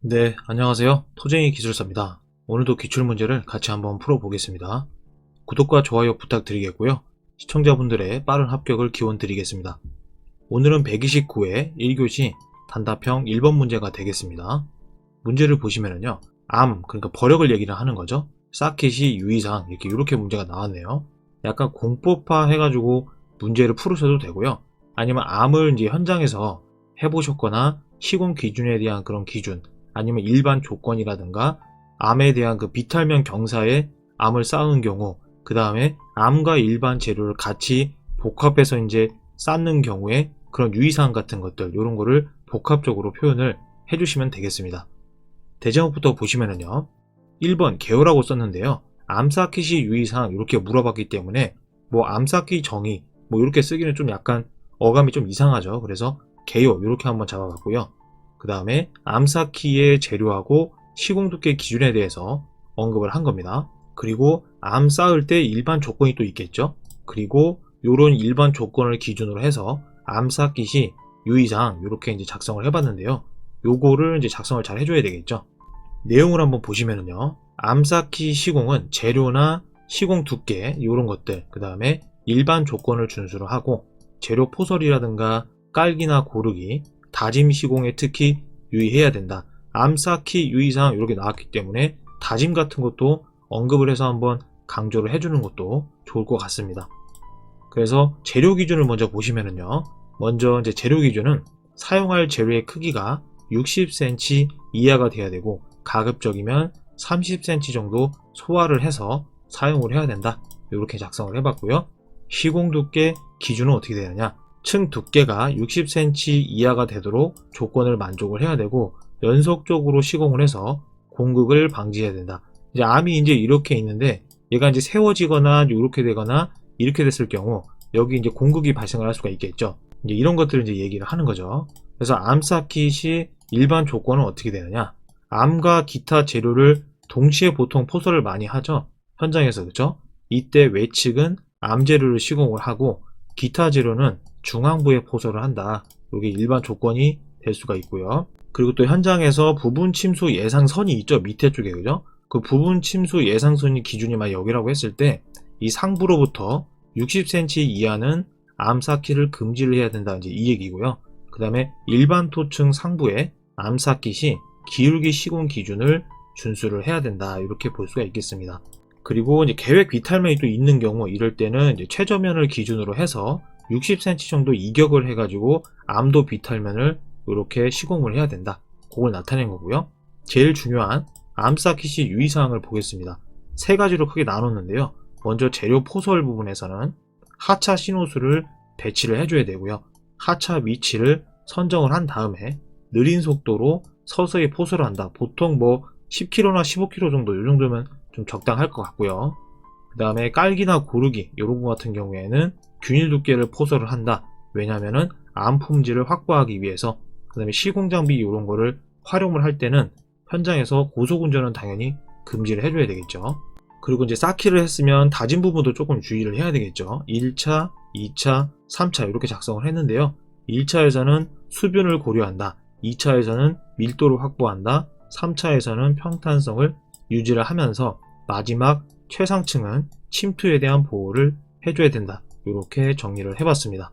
네, 안녕하세요. 토쟁이 기술사입니다. 오늘도 기출문제를 같이 한번 풀어보겠습니다. 구독과 좋아요 부탁드리겠고요. 시청자분들의 빠른 합격을 기원드리겠습니다. 오늘은 129회 1교시 단답형 1번 문제가 되겠습니다. 문제를 보시면은요, 그러니까 버력을 얘기를 하는 거죠. 사켓이 유의사항, 이렇게 문제가 나왔네요. 약간 공법화 해가지고 문제를 풀으셔도 되고요. 아니면 암을 이제 현장에서 해보셨거나 시공 기준에 대한 그런 기준, 아니면 일반 조건이라든가 암에 대한 그 비탈면 경사에 암을 쌓은 경우, 그 다음에 암과 일반 재료를 같이 복합해서 이제 쌓는 경우에 그런 유의사항 같은 것들, 이런 거를 복합적으로 표현을 해주시면 되겠습니다. 대제목부터 보시면은요, 1번 개요라고 썼는데요, 암쌓기시 유의사항 이렇게 물어봤기 때문에 뭐 암쌓기 정의 뭐 이렇게 쓰기는 좀 약간 어감이 좀 이상하죠. 그래서 개요 이렇게 한번 잡아봤고요. 그 다음에 암쌓기의 재료하고 시공 두께 기준에 대해서 언급을 한 겁니다. 그리고 암 쌓을 때 일반 조건이 또 있겠죠. 그리고 이런 일반 조건을 기준으로 해서 암 쌓기 시 유의사항 이렇게 이제 작성을 해봤는데요. 요거를 이제 작성을 잘 해줘야 되겠죠. 내용을 한번 보시면은요, 암 쌓기 시공은 재료나 시공 두께 이런 것들, 그 다음에 일반 조건을 준수로 하고 재료 포설이라든가 깔기나 고르기, 다짐 시공에 특히 유의해야 된다. 암 쌓기 유의사항 이렇게 나왔기 때문에 다짐 같은 것도 언급을 해서 한번 강조를 해주는 것도 좋을 것 같습니다. 그래서 재료 기준을 먼저 보시면은요, 먼저 이제 재료 기준은 사용할 재료의 크기가 60cm 이하가 돼야 되고 가급적이면 30cm 정도 소화를 해서 사용을 해야 된다. 이렇게 작성을 해봤고요. 시공 두께 기준은 어떻게 되느냐, 층 두께가 60cm 이하가 되도록 조건을 만족을 해야 되고 연속적으로 시공을 해서 공극을 방지해야 된다. 이제 암이 이제 이렇게 있는데 얘가 이제 세워지거나 이렇게 되거나 이렇게 됐을 경우 여기 이제 공극이 발생을 할 수가 있겠죠. 이제 이런 것들을 이제 얘기를 하는 거죠. 그래서 암 쌓기 시 일반 조건은 어떻게 되느냐, 암과 기타 재료를 동시에 보통 포설을 많이 하죠. 현장에서. 그죠? 이때 외측은 암 재료를 시공을 하고 기타 재료는 중앙부에 포설을 한다. 이게 일반 조건이 될 수가 있고요. 그리고 또 현장에서 부분 침수 예상선이 있죠. 밑에 쪽에. 그죠? 그 부분 침수 예상선이 기준이 막 여기라고 했을 때 이 상부로부터 60cm 이하는 암 쌓기를 금지를 해야 된다. 이제 이 얘기고요. 그 다음에 일반 토층 상부에 암 쌓기 시 기울기 시공 기준을 준수를 해야 된다. 이렇게 볼 수가 있겠습니다. 그리고 이제 계획 비탈면이 또 있는 경우, 이럴 때는 이제 최저면을 기준으로 해서 60cm 정도 이격을 해가지고 암도 비탈면을 이렇게 시공을 해야 된다. 그걸 나타낸 거고요. 제일 중요한 암 쌓기 시 유의사항을 보겠습니다. 세 가지로 크게 나눴는데요. 먼저 재료 포설 부분에서는 하차 신호수를 배치를 해줘야 되고요. 하차 위치를 선정을 한 다음에 느린 속도로 서서히 포설을 한다. 보통 뭐 10km나 15km 정도, 이 정도면 좀 적당할 것 같고요. 그 다음에 깔기나 고르기 이런 거 같은 경우에는 균일 두께를 포설을 한다. 왜냐면은 암 품질을 확보하기 위해서. 그 다음에 시공 장비 이런 거를 활용을 할 때는 현장에서 고속 운전은 당연히 금지를 해줘야 되겠죠. 그리고 이제 쌓기를 했으면 다진 부분도 조금 주의를 해야 되겠죠. 1차, 2차, 3차 이렇게 작성을 했는데요. 1차에서는 수변을 고려한다. 2차에서는 밀도를 확보한다. 3차에서는 평탄성을 유지를 하면서 마지막 최상층은 침투에 대한 보호를 해줘야 된다. 이렇게 정리를 해봤습니다.